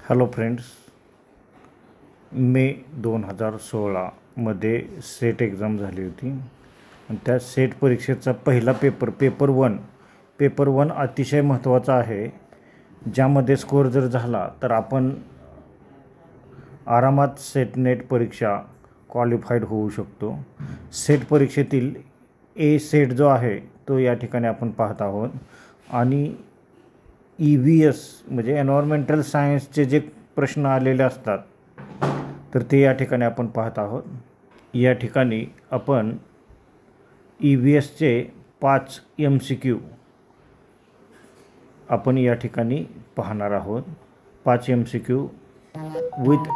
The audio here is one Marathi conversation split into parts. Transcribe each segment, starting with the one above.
हॅलो फ्रेंड्स, मे 2016 सेट एक्झाम झाली होती आणि त्या सेट परीक्षेचा पहिला पेपर वन अतिशय महत्त्वाचा आहे. ज्यामध्ये स्कोअर जर झाला तर आपण आरामात सेट नेट परीक्षा क्वालिफाईड होऊ शकतो. सेट परीक्षेतील ए सेट जो आहे तो या ठिकाणी आपण पाहत आहोत आणि EVS म्हणजे एन्व्हायरमेंटल सायन्सचे जे प्रश्न आलेले असतात तर ते या ठिकाणी आपण पाहत आहोत. या ठिकाणी आपण EVSचे 5 MCQ आपण या ठिकाणी पाहणार आहोत. 5 MCQ विथ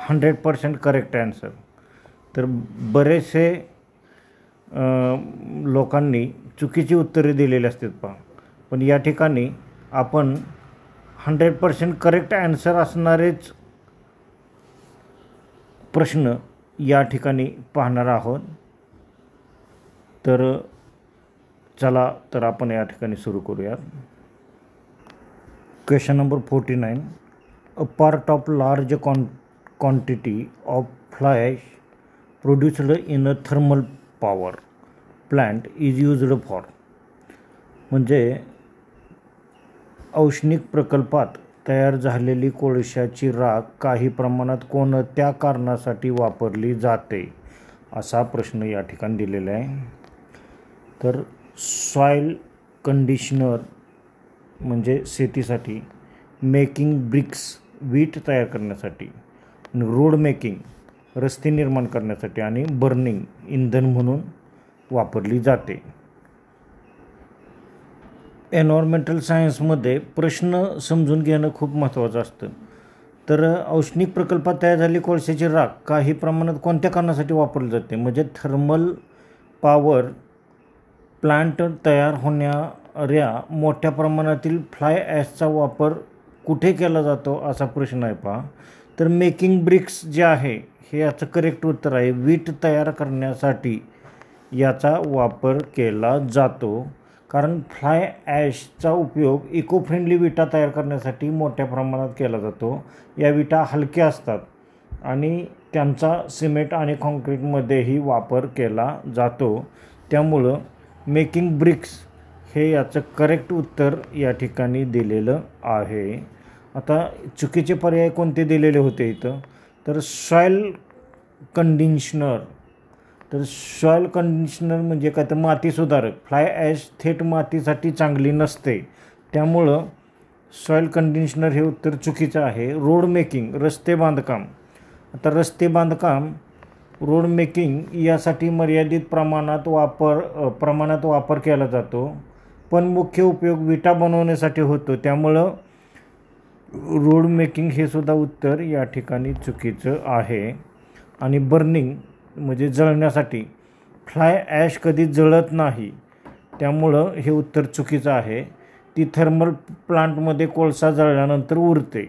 100% करेक्ट आन्सर. तर बरेचसे लोकांनी चुकीची उत्तरे दिलेली असतात पहा, पण या ठिकाणी आपण 100% करेक्ट आन्सर असणारेच प्रश्न या ठिकाणी पाहणार आहोत. तर चला तर आपण या ठिकाणी सुरू करूयात. Question number 49. A part of large quantity of fly produced in a thermal power plant is used for. म्हणजे औष्णिक प्रकल्पात तयार झालेली कोळशाची राख काही प्रमाणात कोणत्या कारणासाठी वापरली जाते, असा प्रश्न या ठिकाणी दिलेला आहे. तर सॉईल कंडिशनर म्हणजे शेतीसाठी, मेकिंग ब्रिक्स वीट तयार करण्यासाठी, रोड मेकिंग रस्ते निर्माण करण्यासाठी आणि बर्निंग इंधन म्हणून वापरली जाते. एन्व्हायरमेंटल सायन्समध्ये प्रश्न समजून घेणं खूप महत्त्वाचं असतं. तर औष्णिक प्रकल्पात तयार झालेली कोळशाची राख काही प्रमाणात कोणत्या कारणासाठी वापरली जाते, म्हणजे थर्मल पॉवर प्लांट तयार होणाऱ्या मोठ्या प्रमाणातील फ्लाय ॲशचा वापर कुठे केला जातो, असा प्रश्न आहे पहा. तर मेकिंग ब्रिक्स जे आहे हे याचं करेक्ट उत्तर आहे. वीट तयार करण्यासाठी याचा वापर केला जातो, कारण फ्लाय ॲशचा उपयोग इको फ्रेंडली विटा तयार करण्यासाठी मोठ्या प्रमाणात केला जातो. या विटा हलक्या असतात आणि त्यांचा सिमेंट आणि कॉन्क्रीटमध्येही वापर केला जातो. त्यामुळं मेकिंग ब्रिक्स हे याचं करेक्ट उत्तर या ठिकाणी दिलेलं आहे. आता चुकीचे पर्याय कोणते दिलेले होते इथं, तर सॉईल कंडिशनर. तर सॉईल कंडिशनर म्हणजे काय, तर माती सुधारक. फ्लाय ॲश थेट मातीसाठी चांगली नसते, त्यामुळं सॉईल कंडिशनर हे उत्तर चुकीचं आहे. रोड मेकिंग रस्ते बांधकाम. आता रस्ते बांधकाम रोड मेकिंग यासाठी मर्यादित प्रमाणात वापर केला जातो, पण मुख्य उपयोग विटा बनवण्यासाठी होतो, त्यामुळं रोड मेकिंग हे सुद्धा उत्तर या ठिकाणी चुकीचं आहे. आणि बर्निंग म्हणजे जळण्यासाठी. फ्लाय ॲश कधी जळत नाही, त्यामुळं हे उत्तर चुकीचं आहे. ती थर्मल प्लांटमध्ये कोळसा जळल्यानंतर उरते.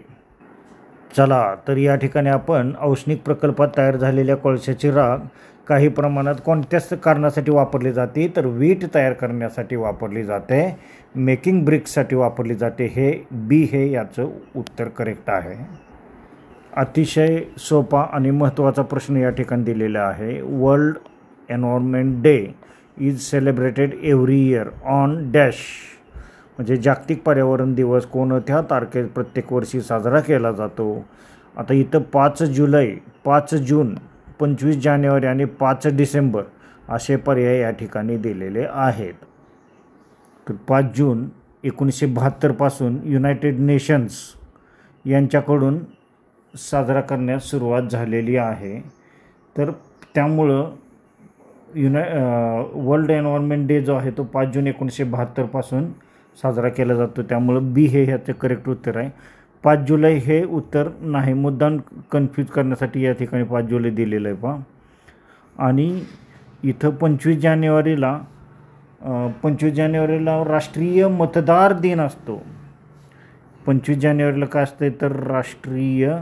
चला तर या ठिकाणी आपण औष्णिक प्रकल्पात तयार झालेल्या कोळशाची राख काही प्रमाणात कोणत्याच कारणासाठी वापरली जाते, तर वीट तयार करण्यासाठी वापरली जाते, मेकिंग ब्रिक्ससाठी वापरली जाते. हे बी हे याचं उत्तर करेक्ट आहे. अतिशय सोपा आणि महत्त्वाचा प्रश्न या ठिकाणी दिलेला आहे. World environment day is celebrated every year on dash. म्हणजे जागतिक पर्यावरण दिवस कोणत्या तारखेत प्रत्येक वर्षी साजरा केला जातो. आता इथं 5 जुलै, 5 जून, 25 जानेवारी आणि 5 डिसेंबर असे पर्याय या ठिकाणी दिलेले आहेत. तर 5 जून 1972 पासून युनायटेड नेशन्स यांच्याकडून साजरा करण्यास सुरुवात झालेली आहे. तर त्यामुळं वर्ल्ड एन्व्हायरमेंट डे जो आहे तो 5 जून 1972 पासून साजरा केला जातो, त्यामुळं बी हे ह्याचं करेक्ट उत्तर आहे. 5 जुलै हे उत्तर नाही, मुद्दाम कन्फ्यूज करण्यासाठी या ठिकाणी 5 जुलै दिलेलं आहे पहा. आणि इथं 25 जानेवारीला राष्ट्रीय मतदार दिन असतो. 25 जानेवारीला काय असतं, तर राष्ट्रीय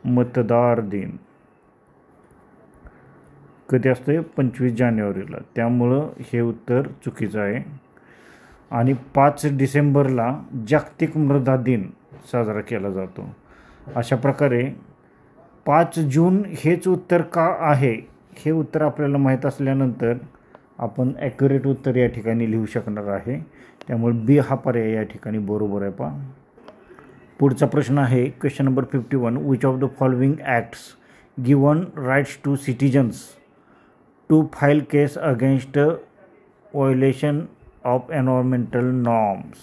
मतदार दिन कधी असते, 25 जानेवारीला, त्यामुळं हे उत्तर चुकीचं आहे. आणि 5 डिसेंबरला जागतिक मृदा दिन साजरा केला जातो. अशा प्रकारे 5 जून हेच उत्तर का आहे हे उत्तर आपल्याला माहीत असल्यानंतर आपण ॲक्युरेट उत्तर या ठिकाणी लिहू शकणार आहे. त्यामुळे बी हा पर्याय या ठिकाणी बरोबर आहे. पहा पुढचा प्रश्न आहे question number 51. Which of the following acts given rights to citizens to file case against violation of environmental norms.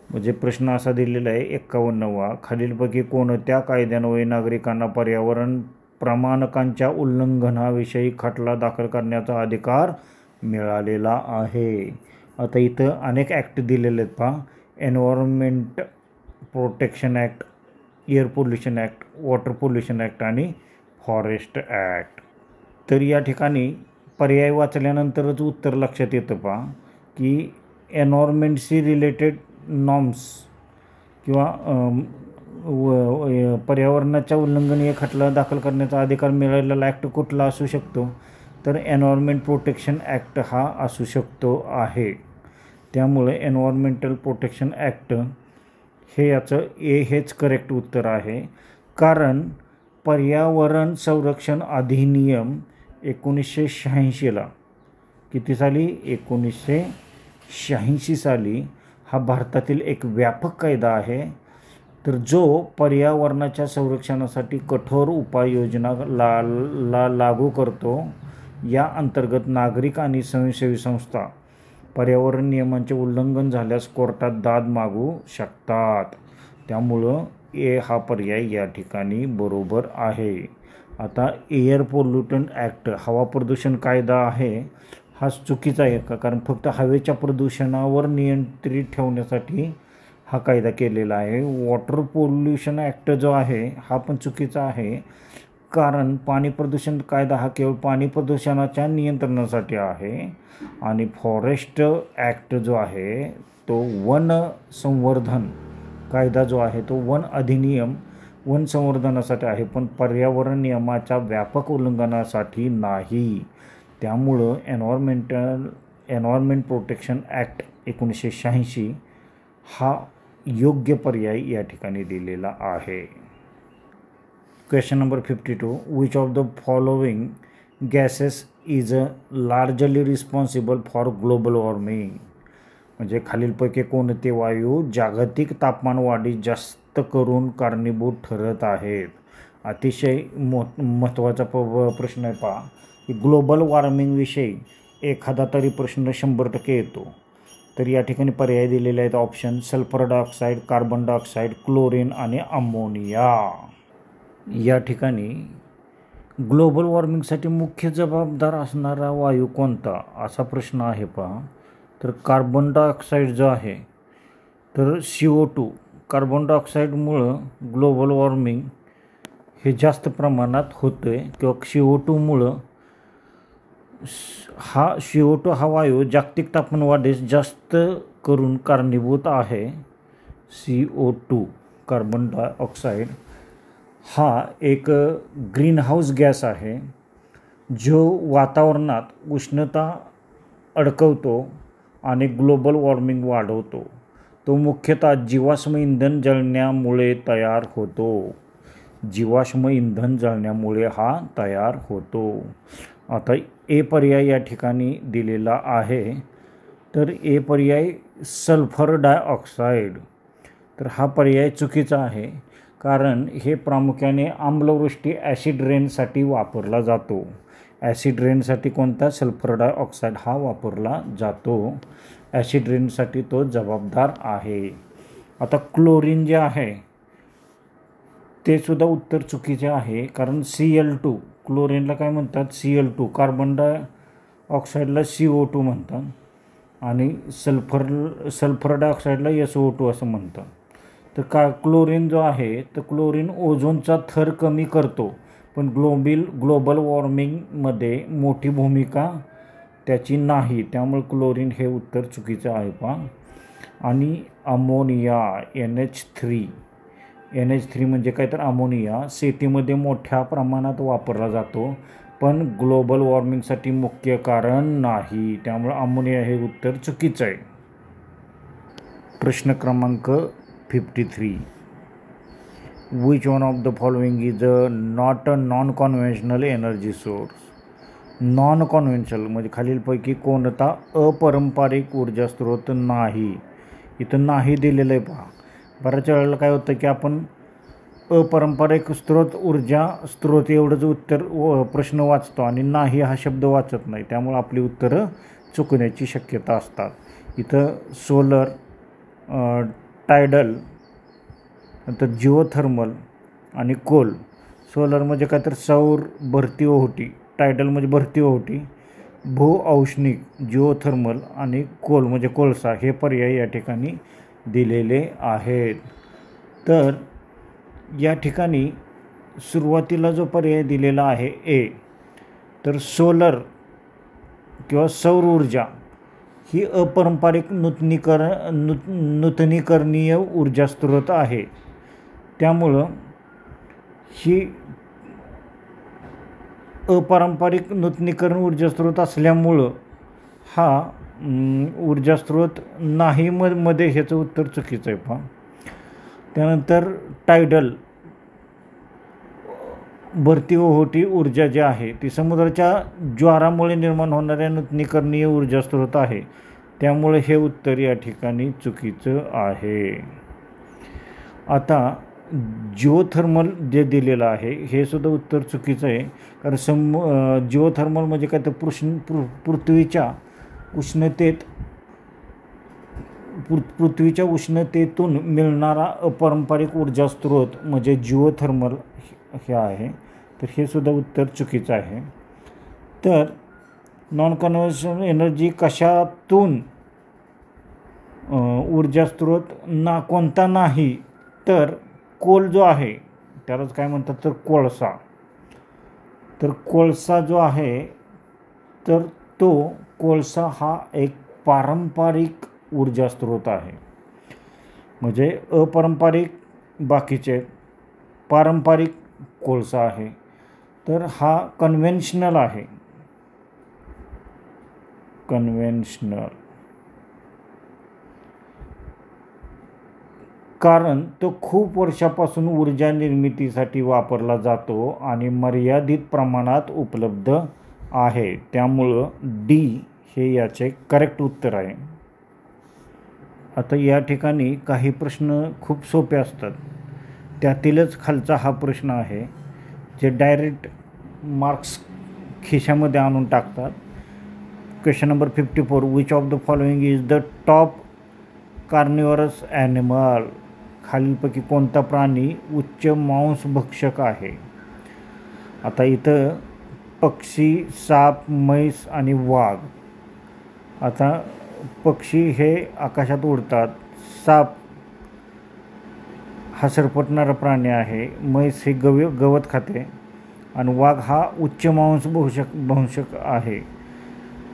म्हणजे प्रश्न असा दिलेला आहे 51वा. खालीलपैकी कोणत्या कायद्यान्वये नागरिकांना पर्यावरण प्रमाणकांच्या उल्लंघनाविषयी खटला दाखल करण्याचा अधिकार मिळालेला आहे. आता इथं अनेक ॲक्ट दिलेले आहेत. पहा environment protection act, air pollution act, water pollution act आणि फॉरेस्ट ॲक्ट. तर या ठिकाणी पर्याय वाचल्यानंतरच उत्तर लक्षात येतं. पहा की एन्व्हायरमेंटशी रिलेटेड नॉर्म्स किंवा पर्यावरणाच्या उल्लंघनीय खटला दाखल करण्याचा अधिकार मिळालेला ॲक्ट कुठला असू शकतो, तर एन्व्हायरमेंट प्रोटेक्शन ॲक्ट हा असू शकतो आहे. त्यामुळे एन्व्हायरमेंटल प्रोटेक्शन ॲक्ट हे याचं ए हेच करेक्ट उत्तर आहे. कारण पर्यावरण संरक्षण अधिनियम 1986ला किती साली 1986 साली हा भारतातील एक व्यापक कायदा आहे. तर जो पर्यावरणाच्या संरक्षणासाठी कठोर उपाययोजना लागू करतो. या अंतर्गत नागरिक आणि स्वयंसेवी संस्था पर्यावरण नियमांचे उल्लंघन झाल्यास कोर्टात दाद मागू शकतात. त्यामुळं ए हा पर्याय या ठिकाणी बरोबर आहे. आता एअर पोल्युटंट ॲक्ट हवा प्रदूषण कायदा आहे हा चुकीचा आहे का, कारण फक्त हवेच्या प्रदूषणावर नियंत्रित ठेवण्यासाठी हा कायदा केलेला आहे. वॉटर पोल्युशन ॲक्ट जो आहे हा पण चुकीचा आहे, कारण पाणी प्रदूषण कायदा हा केवळ पाणी प्रदूषणाच्या नियंत्रणासाठी आहे. आणि फॉरेस्ट ॲक्ट जो आहे तो वन संवर्धन कायदा जो आहे तो वन अधिनियम वन संवर्धनासाठी आहे, पण पर्यावरण नियमाच्या व्यापक उल्लंघनासाठी नाही. त्यामुळं एन्व्हायरमेंट प्रोटेक्शन ॲक्ट 1986 हा योग्य पर्याय या ठिकाणी दिलेला आहे. Question number 52. Which of the following gases is largely responsible for global warming. म्हणजे खालीलपैकी कोणते वायू जागतिक तापमान वाढीस जास्त करून कारणीभूत ठरत आहेत. अतिशय महत्त्वाचा प्रश्न आहे. पहा की ग्लोबल वॉर्मिंगविषयी एखादा तरी प्रश्न 100% येतो. तर या ठिकाणी पर्याय दिलेले आहेत. Option sulphur dioxide, carbon dioxide, chlorine आणि अमोनिया. या ठिकाणी ग्लोबल वॉर्मिंगसाठी मुख्य जबाबदार असणारा वायू कोणता असा प्रश्न आहे. पहा तर कार्बन डायऑक्साईड जो आहे तर CO2 कार्बन डायऑक्साईडमुळं ग्लोबल वॉर्मिंग हे जास्त प्रमाणात होतं आहे किंवा CO2मुळं CO2 हा वायू जागतिक तापमान वाढीस जास्त करून कारणीभूत आहे. CO2 कार्बन डायऑक्साईड हा एक ग्रीनहाऊस गॅस आहे जो वातावरणात उष्णता अडकवतो आणि ग्लोबल वॉर्मिंग वाढवतो. तो मुख्यतः जीवाश्म इंधन जळण्यामुळे तयार होतो. जीवाश्म इंधन जळण्यामुळे हा तयार होतो. आता ए पर्याय या ठिकाणी दिलेला आहे. तर ए पर्याय सल्फर डायऑक्साईड. तर हा पर्याय चुकीचा आहे, कारण हे प्रामुख्याने आम्लवृष्टी ॲसिड रेनसाठी वापरला जातो. ॲसिड रेनसाठी कोणता सल्फर डायऑक्साईड हा वापरला जातो. ॲसिड रेनसाठी तो जबाबदार आहे. आता क्लोरीन जे आहे ते सुद्धा उत्तर चुकीचे आहे, कारण Cl2 क्लोरीनला काय म्हणतात Cl2, कार्बन डायऑक्साईडला CO2 म्हणतात आणि सल्फर डायऑक्साईडला SO2 असं म्हणतात. तर क्लोरीन जो आहे तर क्लोरीन ओझोनचा थर कमी करतो, पण ग्लोबल वॉर्मिंगमध्ये मोठी भूमिका त्याची नाही. त्यामुळे क्लोरीन हे उत्तर चुकीचं आहे. पहा आणि अमोनिया NH3 म्हणजे काय तर अमोनिया शेतीमध्ये मोठ्या प्रमाणात वापरला जातो, पण ग्लोबल वॉर्मिंगसाठी मुख्य कारण नाही. त्यामुळे अमोनिया हे उत्तर चुकीचं आहे. प्रश्न क्रमांक 53. Which one of the following is not a non conventional energy source. Non conventional म्हणजे खालीलपैकी कोणता अपारंपरिक ऊर्जा स्रोत नाही. इथं नाही दिलेलं आहे पहा. बऱ्याच वेळेला काय होतं की आपण अपारंपरिक ऊर्जा स्रोत एवढंच उत्तर प्रश्न वाचतो आणि नाही हा शब्द वाचत नाही, त्यामुळे आपली उत्तरं चुकण्याची शक्यता असतात. इथं सोलर, टायडल, नंतर जिओथर्मल आणि कोल. सोलर म्हणजे काय तर सौर भरती ओहोटी, टायडल म्हणजे भरती ओहोटी, भूऔष्णिक जिओथर्मल आणि कोल म्हणजे कोळसा हे पर्याय या ठिकाणी दिलेले आहेत. तर या ठिकाणी सुरुवातीला जो पर्याय दिलेला आहे ए, तर सोलर किंवा सौर ऊर्जा ही अपारंपरिक नूतनीकरणीय ऊर्जा स्रोत आहे. त्यामुळं ही अपारंपरिक नूतनीकरण ऊर्जा स्रोत असल्यामुळं हा ऊर्जा स्रोत नाही मध्ये ह्याचं उत्तर चुकीचं आहे पहा. त्यानंतर टायडल भरती ओहोटी ऊर्जा जी आहे ती समुद्राच्या ज्वारामुळे निर्माण होणाऱ्या नूतनीकरणीय ऊर्जा स्रोत आहे, त्यामुळे हे उत्तर या ठिकाणी चुकीचं आहे. आता जिओथर्मल जे दिलेलं आहे हे सुद्धा उत्तर चुकीचं आहे, कारण जिओथर्मल म्हणजे काय तर पृथ्वीच्या उष्णतेतून मिळणारा अपारंपरिक ऊर्जा स्रोत म्हणजे जिओथर्मल हे आहे. तर हे सुद्धा उत्तर चुकीचं आहे. तर नॉन कन्व्हेन्शनल एनर्जी कशातून ऊर्जा स्रोत कोणता नाही, तर कोल जो आहे त्यालाच काय म्हणतात तर कोळसा. तर कोळसा जो आहे तर तो कोळसा हा एक पारंपरिक ऊर्जा स्रोत आहे. म्हणजे अपारंपरिक बाकीचे, पारंपरिक कोळसा आहे. तर हा कन्व्हेन्शनल आहे, कन्व्हेन्शनल, कारण तो खूप वर्षापासून ऊर्जा निर्मितीसाठी वापरला जातो आणि मर्यादित प्रमाणात उपलब्ध आहे. त्यामुळं डी हे याचे करेक्ट उत्तर आहे. आता या ठिकाणी काही प्रश्न खूप सोपे असतात, त्यातीलच खालचा हा प्रश्न आहे जे डायरेक्ट मार्क्स खिशामध्ये आणून टाकतात. Question number 54, which of the following is the top carnivorous animal. खालीलपैकी कोणता प्राणी उच्च मांसभक्षक आहे. आता इथं पक्षी, साप, म्हैस आणि वाघ. आता पक्षी हे आकाशात उडतात, साप हा सरपटणारा प्राणी आहे, म्हैस हे गवत खाते आणि वाघ हा उच्च मांसभक्षक आहे.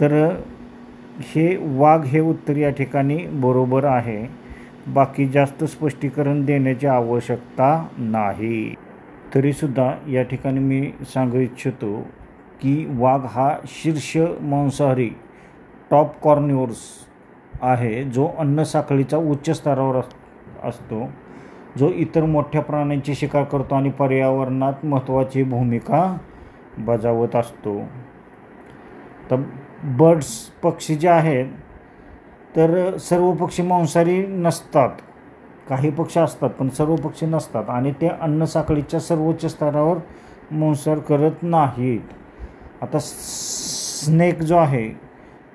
तर हे वाघ हे उत्तर या ठिकाणी बरोबर आहे. बाकी जास्त स्पष्टीकरण देण्याची आवश्यकता नाही. तरीसुद्धा या ठिकाणी मी सांगू इच्छितो की वाघ हा शीर्ष मांसाहारी टॉप कॉर्निव्हर्स आहे, जो अन्न साखळीचा उच्च स्तरावर असतो, जो इतर मोठ्या प्राण्यांची शिकार करतो आणि पर्यावरणात महत्त्वाची भूमिका बजावत असतो. तर पक्षी जे आहेत तर सर्व पक्षी मांसाहारी नसतात, काही पक्षी असतात पण सर्व पक्षी नसतात आणि ते अन्न साखळीच्या सर्वोच्च स्तरावर मांसाहार करत नाहीत. आता स्नेक जो आहे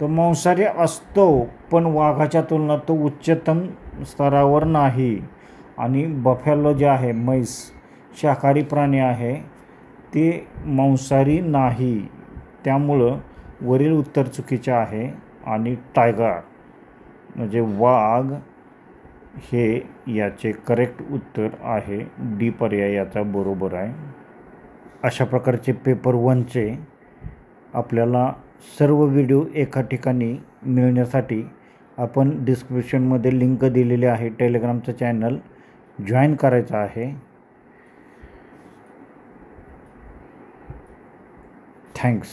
तो मांसाहारी असतो पण वाघाच्या तुलनेत तो उच्चतम स्तरावर नाही. आणि बफॅलो जे आहे, म्हैस शाकाहारी प्राणी आहे, ते मांसाहारी नाही. त्यामुळं वरील उत्तर चुकीचे आहे आणि टायगर म्हणजे वाघ हे याचे करेक्ट उत्तर आहे. डी पर्याय याचा बरोबर आहे. अशा प्रकारचे पेपर 1चे आपल्याला सर्व व्हिडिओ एका ठिकाणी मिळण्यासाठी आपण डिस्क्रिप्शनमध्ये लिंक दिलेली आहे, टेलिग्रामचं चॅनल जॉईन करायचं आहे. थँक्स.